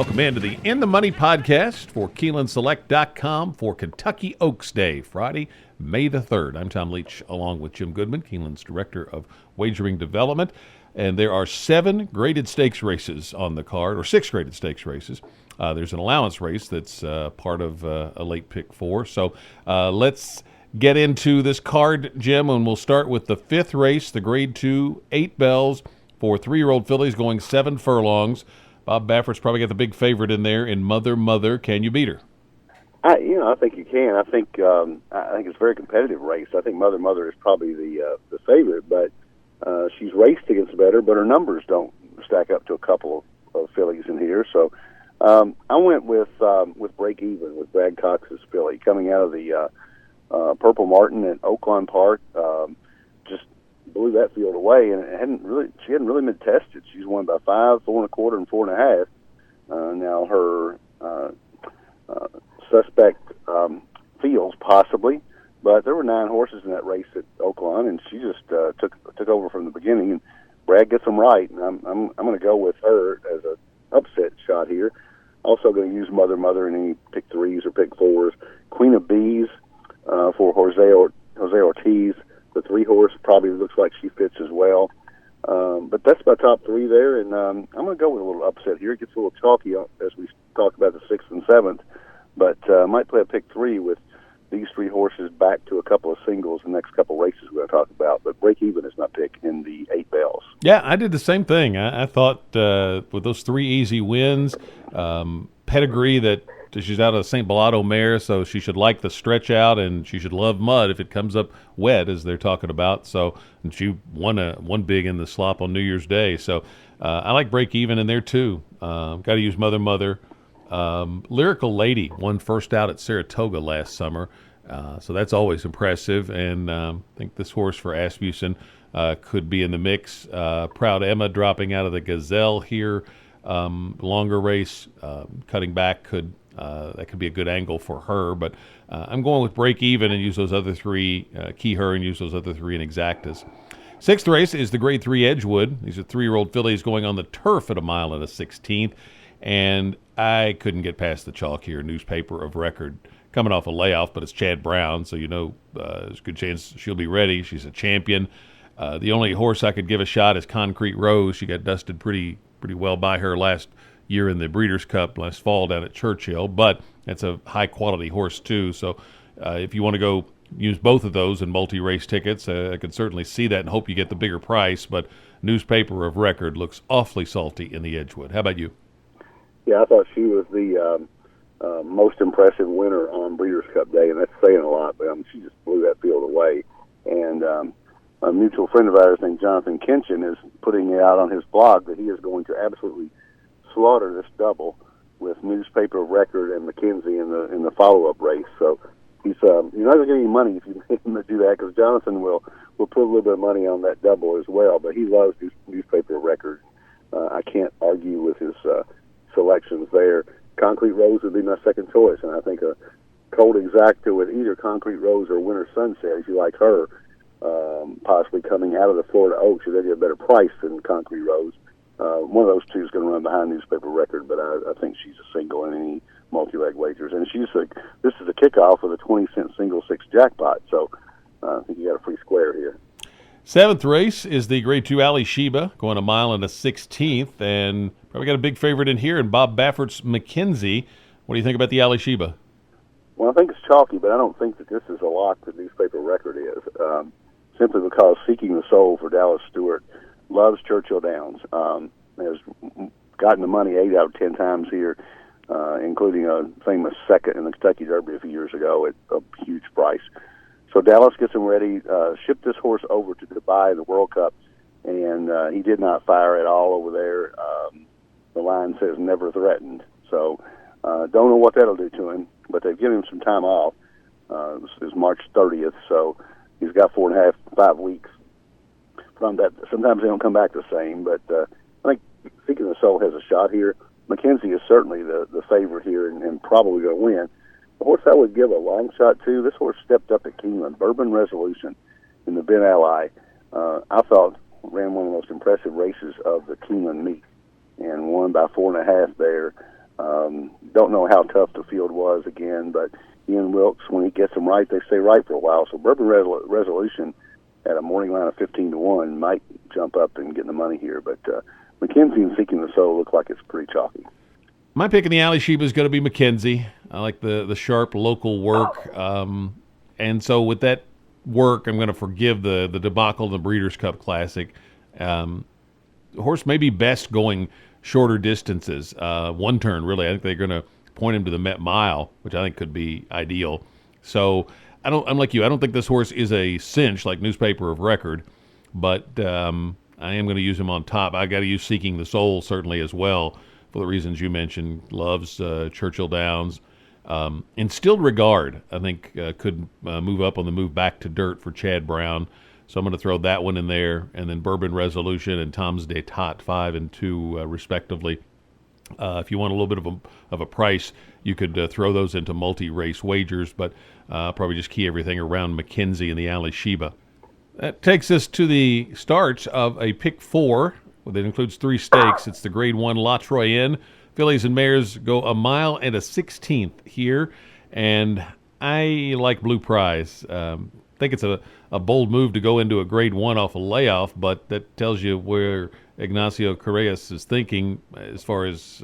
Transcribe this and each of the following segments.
Welcome into the In the Money podcast for KeenelandSelect.com for Kentucky Oaks Day, Friday, May the 3rd. I'm Tom Leach along with Jim Goodman, Keeneland's Director of Wagering Development. And there are 7 graded stakes races on the card, or 6 graded stakes races. There's an allowance race that's part of a late pick 4. So let's get into this card, Jim, and we'll start with the 5th race, the grade 2, 8 bells for 3-year-old fillies going 7 furlongs. Bob Baffert's probably got the big favorite in there in Mother. Can you beat her? I think you can. I think it's a very competitive race. I think Mother is probably the favorite, but she's raced against better, but her numbers don't stack up to a couple of fillies in here. So I went with Break Even with Brad Cox's filly coming out of the Purple Martin at Oaklawn Park. Just blew that field away, and she hadn't really been tested. She's won by 5, 4 1/4, and 4 1/2. Now her suspect fields possibly, but there were 9 horses in that race at Oaklawn, and she just took over from the beginning. And Brad gets them right, and I'm going to go with her as a upset shot here. Also going to use Mother in any pick 3s or pick 4s. Queen of Bees for Jose Ortiz. The 3 horse probably looks like she fits as well. But that's my top 3 there, and I'm going to go with a little upset here. It gets a little chalky as we talk about the 6th and 7th, but I might play a pick 3 with these 3 horses back to a couple of singles the next couple of races we're going to talk about. But Break Even is my pick in the 8 bells. Yeah, I did the same thing. I thought with those 3 easy wins, pedigree that she's out of the St. Bellotto mare, so she should like the stretch out, and she should love mud if it comes up wet, as they're talking about. So, and she won big in the slop on New Year's Day. So I like Break Even in there too. Got to use Mother. Lyrical Lady won first out at Saratoga last summer, so that's always impressive. And I think this horse for Asmussen could be in the mix. Proud Emma dropping out of the Gazelle here. Longer race, cutting back that could be a good angle for her, but I'm going with Break Even and use those other 3, key her and use those other 3 in exactas. 6th race is the grade 3 Edgewood. These are 3-year-old fillies going on the turf at 1 mile and a 16th, and I couldn't get past the chalk here. Newspaper of Record coming off a layoff, but it's Chad Brown, so there's a good chance she'll be ready. She's a champion. The only horse I could give a shot is Concrete Rose. She got dusted pretty well by her last year in the Breeders' Cup last fall down at Churchill, but it's a high-quality horse too. So if you want to go use both of those in multi-race tickets, I could certainly see that and hope you get the bigger price, but Newspaper of Record looks awfully salty in the Edgewood. How about you? Yeah, I thought she was the most impressive winner on Breeders' Cup Day, and that's saying a lot, but she just blew that field away. And a mutual friend of ours named Jonathan Kinchin is putting it out on his blog that he is going to absolutely slaughter this double with Newspaper of Record and McKenzie in the follow-up race. So you're not going to get any money if you make him do that, because Jonathan will put a little bit of money on that double as well. But he loves Newspaper of Record. I can't argue with his selections there. Concrete Rose would be my second choice, and I think a cold exacta with either Concrete Rose or Winter Sunset, if you like her, possibly coming out of the Florida Oaks, you're going to get a better price than Concrete Rose. One of those 2 is going to run behind Newspaper Record, but I think she's a single in any multi-leg wagers. And this is a kickoff with a 20-cent single 6 jackpot, so I think you got a free square here. 7th race is the grade 2 Ali Sheba, going 1 mile and a 16th, and probably got a big favorite in here in Bob Baffert's McKenzie. What do you think about the Ali Sheba? Well, I think it's chalky, but I don't think that this is a lock that Newspaper Record is, simply because Seeking the Soul for Dallas Stewart loves Churchill Downs. Has gotten the money 8 out of 10 times here, including a famous second in the Kentucky Derby a few years ago at a huge price. So Dallas gets him ready, shipped this horse over to Dubai in the World Cup, and he did not fire at all over there. The line says never threatened. So don't know what that'll do to him, but they've given him some time off. This is March 30th, so he's got 4.5, 5 weeks from that. Sometimes they don't come back the same, but I think Seeking the Soul has a shot here. McKenzie is certainly the favorite here and probably going to win. The horse I would give a long shot to, this horse stepped up at Keeneland, Bourbon Resolution in the Ben Ally. I thought ran one of the most impressive races of the Keeneland meet and won by 4.5 there. Don't know how tough the field was again, but Ian Wilkes, when he gets them right, they stay right for a while. So Bourbon Resolution at a morning line of 15-1 might jump up and get the money here. But McKenzie and Seeking the Soul look like it's pretty chalky. My pick in the Alley Sheba is going to be McKenzie. I like the sharp local work. And so with that work, I'm going to forgive the debacle in the Breeders' Cup Classic. The horse may be best going shorter distances, one turn really. I think they're going to point him to the Met Mile, which I think could be ideal. So I'm like you. I don't think this horse is a cinch like Newspaper of Record, but I am going to use him on top. I got to use Seeking the Soul certainly as well for the reasons you mentioned. Loves Churchill Downs. Instilled Regard, I think, could move up on the move back to dirt for Chad Brown. So I'm going to throw that one in there, and then Bourbon Resolution and Tom's d'Etat 5 and 2 respectively. If you want a little bit of a price, you could throw those into multi-race wagers, but probably just key everything around McKenzie and the Alley Sheba. That takes us to the start of a pick 4 that includes 3 stakes. It's the Grade 1 La Troyenne. Fillies and mares go a mile and a 16th here, and I like Blue Prize. Think it's a bold move to go into a Grade 1 off a layoff, but that tells you where Ignacio Correas is thinking as far as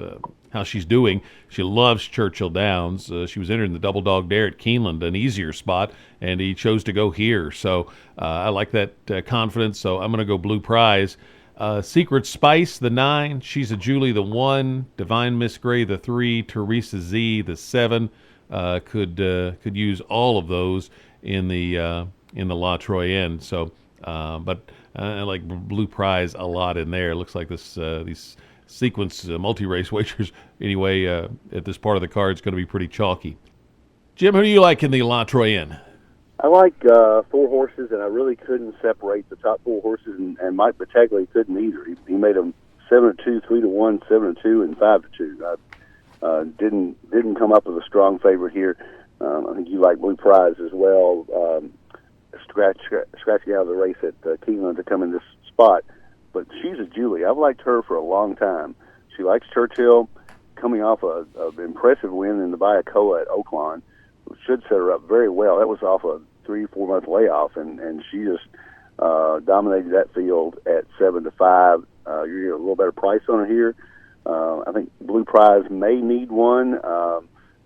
how she's doing. She loves Churchill Downs. She was entered in the Double Dog Dare at Keeneland, an easier spot, and he chose to go here. So I like that confidence, so I'm going to go Blue Prize. Secret Spice, the 9. She's a Julie, the 1. Divine Miss Gray, the 3. Teresa Z, the 7. Could use all of those in the La Troyenne. So, but I like Blue Prize a lot in there. It looks like these sequence multi-race wagers anyway at this part of the card is going to be pretty chalky. Jim, who do you like in the La Troyenne? I like 4 horses, and I really couldn't separate the top 4 horses, and Mike Battaglia couldn't either. He made them 7-2, 3-1, 7-2, and 5-2. Didn't come up with a strong favorite here. I think you like Blue Prize as well. Scratching out of the race at Keeneland to come in this spot, but she's a Julie. I've liked her for a long time. She likes Churchill, coming off an impressive win in the Bayakoa at Oaklawn. Should set her up very well. That was off a 3-4 month layoff, and she just dominated that field at 7-5. You're getting a little better price on her here. I think Blue Prize may need one,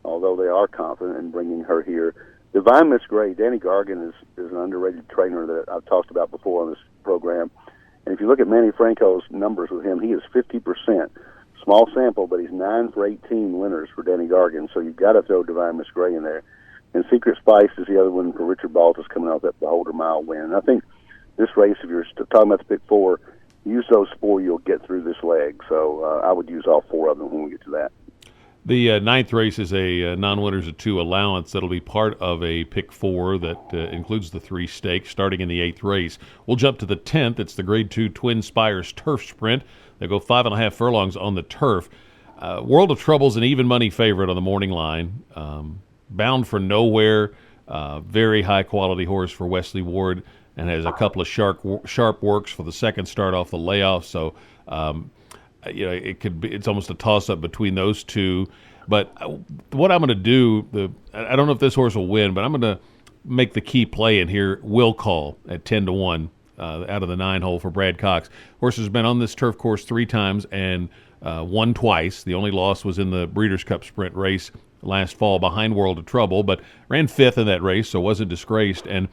although they are confident in bringing her here. Divine Miss Gray, Danny Gargan is an underrated trainer that I've talked about before on this program. And if you look at Manny Franco's numbers with him, he is 50%. Small sample, but he's 9 for 18 winners for Danny Gargan, so you've got to throw Divine Miss Gray in there. And Secret Spice is the other one for Richard Baltas coming off that Beholder Mile win. And I think this race, if you're talking about the pick 4, use those 4, you'll get through this leg. So I would use all 4 of them when we get to that. The 9th race is a non-winners of 2 allowance that'll be part of a pick 4 that includes the 3 stakes starting in the 8th race. We'll jump to the 10th. It's the Grade 2 Twin Spires Turf Sprint. They go 5.5 furlongs on the turf. World of Trouble's an even money favorite on the morning line. Bound for Nowhere, very high quality horse for Wesley Ward, and has a couple of sharp works for the second start off the layoff. So, it's almost a toss up between those 2. But what I'm going to do, I don't know if this horse will win, but I'm going to make the key play in here. Will Call at 10-1. Out of the 9 hole for Brad Cox. Horse has been on this turf course 3 times and won twice. The only loss was in the Breeders' Cup Sprint race last fall behind World of Trouble, but ran 5th in that race, so wasn't disgraced. And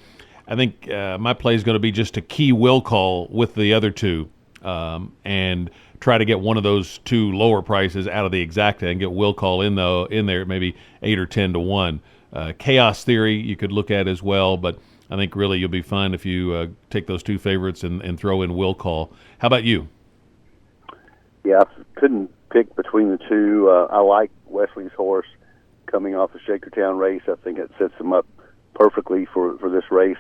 I think my play is going to be just to key Will Call with the other 2 and try to get one of those 2 lower prices out of the exacta and get Will Call in there maybe 8 or 10-1. Chaos Theory you could look at as well, but I think really you'll be fine if you take those 2 favorites and throw in Will Call. How about you? Yeah, I couldn't pick between the 2. I like Wesley's horse coming off the Shakertown race. I think it sets him up perfectly for this race.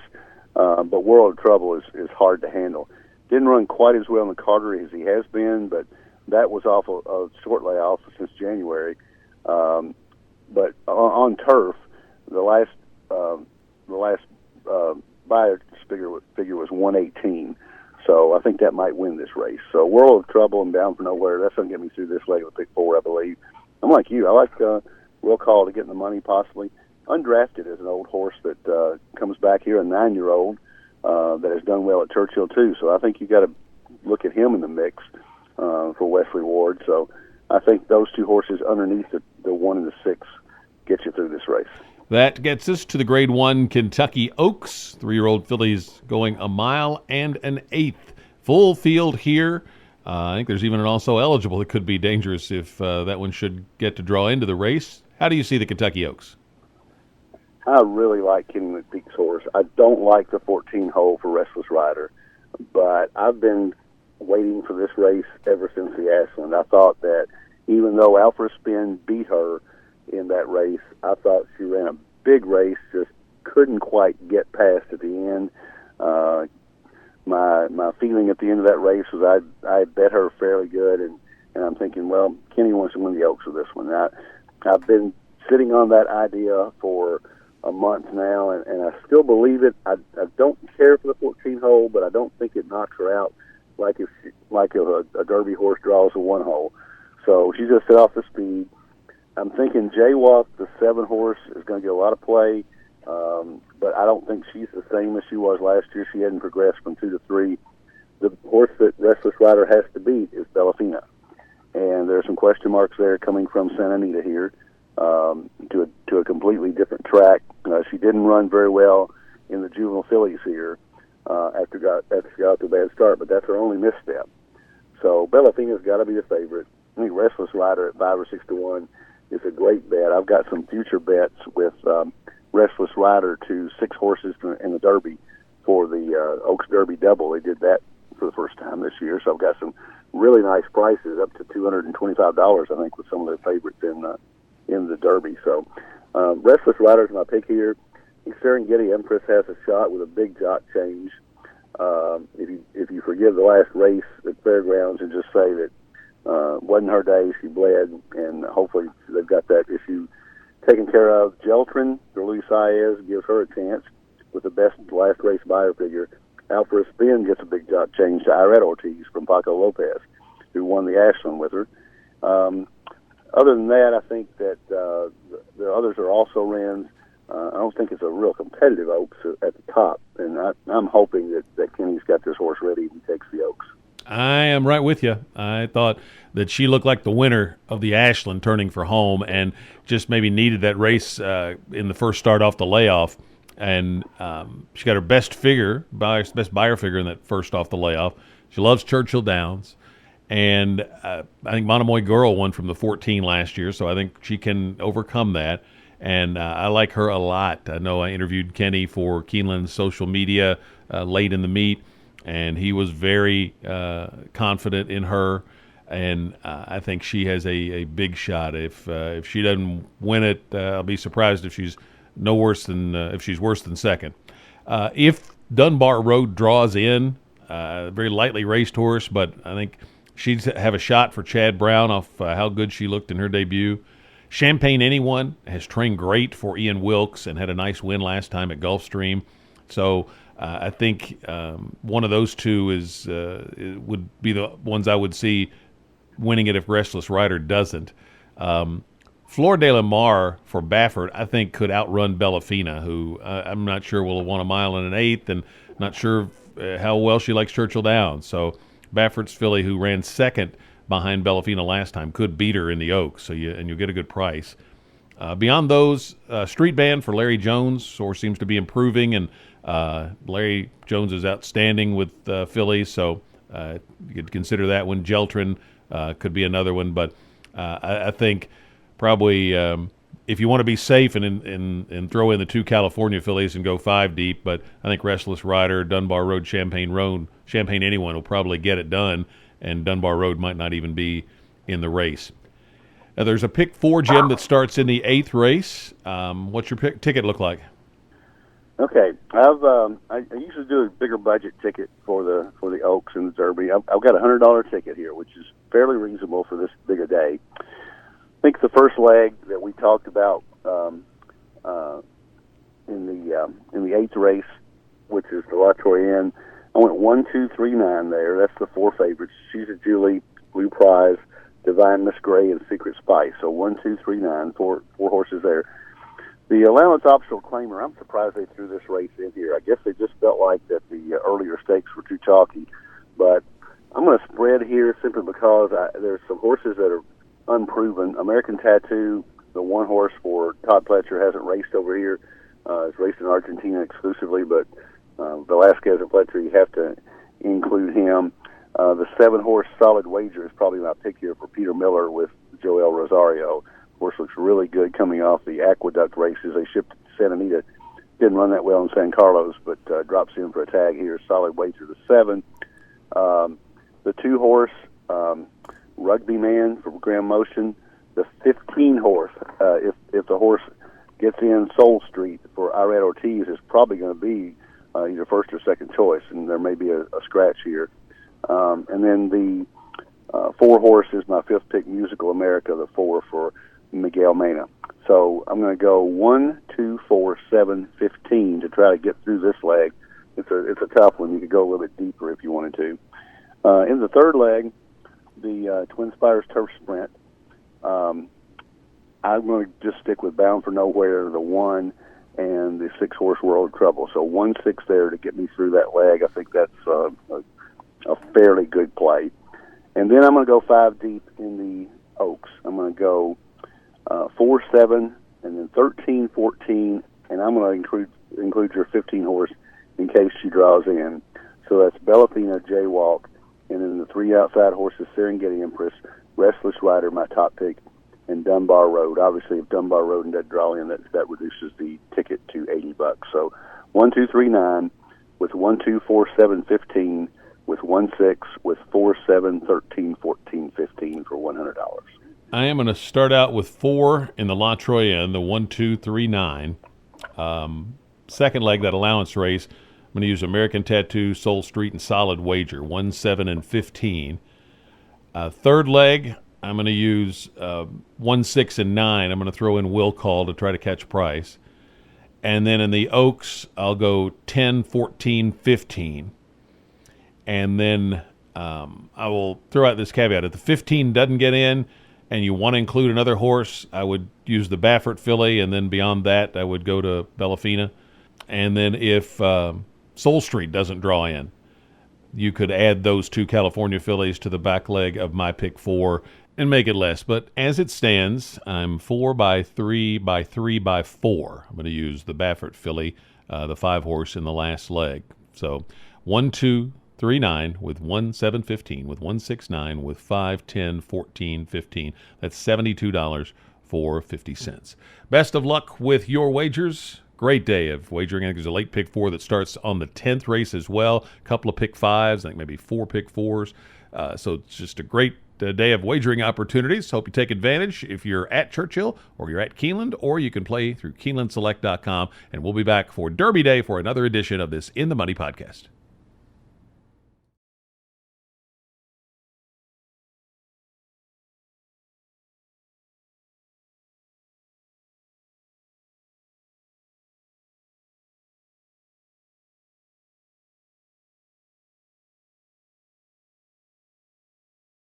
But World of Trouble is hard to handle. Didn't run quite as well in the Carter as he has been, but that was off a short layoff since January. But on turf, the last buyer figure was 118. So I think that might win this race. So World of Trouble and Bound for Nowhere, that's going to get me through this leg of pick 4, I believe. I'm like you. I like Will Call to get in the money possibly. Undrafted is an old horse that comes back here, a 9-year-old that has done well at Churchill too. So I think you got to look at him in the mix for Wesley Ward. So I think those two horses underneath the 1 and the 6 get you through this race. That gets us to the Grade 1 Kentucky Oaks. 3-year-old fillies going 1 mile and an eighth. Full field here. I think there's even an also eligible that could be dangerous if that one should get to draw into the race. How do you see the Kentucky Oaks? I really like Kenny McPeek's horse. I don't like the 14-hole for Restless Rider, but I've been waiting for this race ever since the Ashland. I thought that even though Alpha Spin beat her in that race, I thought she ran a big race, just couldn't quite get past at the end. My feeling at the end of that race was I bet her fairly good, and I'm thinking, well, Kenny wants to win the Oaks with this one. I've been sitting on that idea for a month now, and I still believe it. I don't care for the 14-hole, but I don't think it knocks her out like if a Derby horse draws a 1-hole. So she's going to set off the speed. I'm thinking Jaywalk, the 7 horse, is going to get a lot of play, but I don't think she's the same as she was last year. She hadn't progressed from 2 to 3. The horse that Restless Rider has to beat is Bellafina, and there are some question marks there coming from Santa Anita here. To a completely different track. She didn't run very well in the juvenile fillies here after she got to a bad start, but that's her only misstep. So Bellafina's got to be the favorite. I think Restless Rider at 5 or 6 to 1 is a great bet. I've got some future bets with Restless Rider to 6 horses in the Derby for the Oaks Derby Double. They did that for the first time this year, so I've got some really nice prices up to $225, I think, with some of the favorites in the Derby. So Restless Rider's my pick here. Serengeti Empress has a shot with a big jot change. If you forgive the last race at Fairgrounds and just say that wasn't her day, she bled, and hopefully they've got that issue taken care of. Geltrin, or Luis Saez, gives her a chance with the best last race buyer figure. Alpha Spin gets a big jot change to Irene Ortiz from Paco Lopez, who won the Ashland with her. Other than that, I think that the others are also Wrens. I don't think it's a real competitive Oaks at the top, and I'm hoping that Kenny's got this horse ready and takes the Oaks. I am right with you. I thought that she looked like the winner of the Ashland turning for home and just maybe needed that race in the first start off the layoff. And she got her best buyer figure in that first off the layoff. She loves Churchill Downs. And I think Monomoy Girl won from the 14 last year, so I think she can overcome that. And I like her a lot. I know I interviewed Kenny for Keeneland's social media late in the meet, and he was very confident in her. And I think she has a big shot. If she doesn't win it, I'll be surprised if she's worse than second. If Dunbar Road draws in, a very lightly raced horse, but I think she'd have a shot for Chad Brown off how good she looked in her debut. Champagne Anyone has trained great for Ian Wilkes and had a nice win last time at Gulfstream. So I think one of those two would be the ones I would see winning it if Restless Rider doesn't. Flor de la Mar for Baffert, I think, could outrun Bellafina, who I'm not sure will have won 1 mile and an eighth, and not sure how well she likes Churchill Downs. So Baffert's filly, who ran second behind Bellafina last time, could beat her in the Oaks, so you'll get a good price. Beyond those, Street Band for Larry Jones, or seems to be improving, and Larry Jones is outstanding with fillies, so you could consider that one. Geltrin could be another one, but I think probably if you want to be safe and throw in the 2 California fillies and go 5 deep, but I think Restless Rider, Dunbar Road, Champagne Anyone will probably get it done, and Dunbar Road might not even be in the race. Now, there's a pick 4, Jim, that starts in the 8th race. What's your ticket look like? Okay, I usually do a bigger budget ticket for the Oaks and the Derby. I've got a $100 ticket here, which is fairly reasonable for this big a day. I think the first leg that we talked about in the 8th race, which is the La Troyenne, I went 1, 2, 3, 9 there. That's the 4 favorites. She's a Julie, Blue Prize, Divine Miss Gray, and Secret Spice. So 1, 2, 3, 9, four horses there. The allowance optional claimer, I'm surprised they threw this race in here. I guess they just felt like that the earlier stakes were too chalky. But I'm going to spread here simply because there's some horses that are unproven. American Tattoo, the one horse for Todd Pletcher, hasn't raced over here. It's raced in Argentina exclusively, but Velasquez and Pletcher, you have to include him. The 7-horse Solid Wager is probably my pick here for Peter Miller with Joel Rosario. Horse looks really good coming off the Aqueduct races. They shipped to Santa Anita. Didn't run that well in San Carlos, but drops in for a tag here. Solid Wager, the 7. The 2-horse Rugby Man from Graham Motion. The 15-horse, if the horse gets in Soul Street for Irad Ortiz, is probably going to be either first or second choice, and there may be a scratch here. And then the 4-horse is my 5th pick, Musical America, the 4 for Miguel Mena. So I'm going to go 1, 2, 4, 7, 15 to try to get through this leg. It's a tough one. You could go a little bit deeper if you wanted to. In the 3rd leg, the Twin Spires Turf Sprint, I'm going to just stick with Bound for Nowhere, the 1, and the 6-horse World Trouble. So 1, 6 there to get me through that leg. I think that's a fairly good play. And then I'm going to go 5 deep in the Oaks. I'm going to go 4, 7, and then 13, 14, and I'm going to include your 15-horse in case she draws in. So that's Bellafina, Jaywalk, and then the 3 outside horses, Serengeti Empress, Restless Rider, my top pick, and Dunbar Road. Obviously, if Dunbar Road doesn't draw in, that reduces the ticket to $80. So 1, 2, 3, 9, with 1, 2, 4, 7, 15, with 1, 6, with 4, 7, 13, 14, 15 for $100. I am going to start out with 4 in the La Troyenne, the 1, 2, 3, 9. Second leg, that allowance race, I'm going to use American Tattoo, Soul Street, and Solid Wager, 1, 7, and 15. Third leg, I'm going to use 1, 6, and 9. I'm going to throw in Will Call to try to catch Price. And then in the Oaks, I'll go 10, 14, 15. And then I will throw out this caveat. If the 15 doesn't get in and you want to include another horse, I would use the Baffert filly, and then beyond that, I would go to Bellafina. And then if Soul Street doesn't draw in, you could add those 2 California fillies to the back leg of my pick 4 and make it less. But as it stands, I'm 4 by 3 by 3 by 4. I'm going to use the Baffert filly, the 5-horse in the last leg. So 1, 2, 3, 9, with 1, 7, 15, with 1, 6, 9, with 5, 10, 14, 15. That's $72 for 50 cents. Best of luck with your wagers. Great day of wagering. I think there's a late pick 4 that starts on the 10th race as well. A couple of pick 5s, I think maybe 4 pick 4s. So it's just a great day of wagering opportunities. Hope you take advantage if you're at Churchill or you're at Keeneland, or you can play through KeenelandSelect.com. And we'll be back for Derby Day for another edition of this In the Money podcast.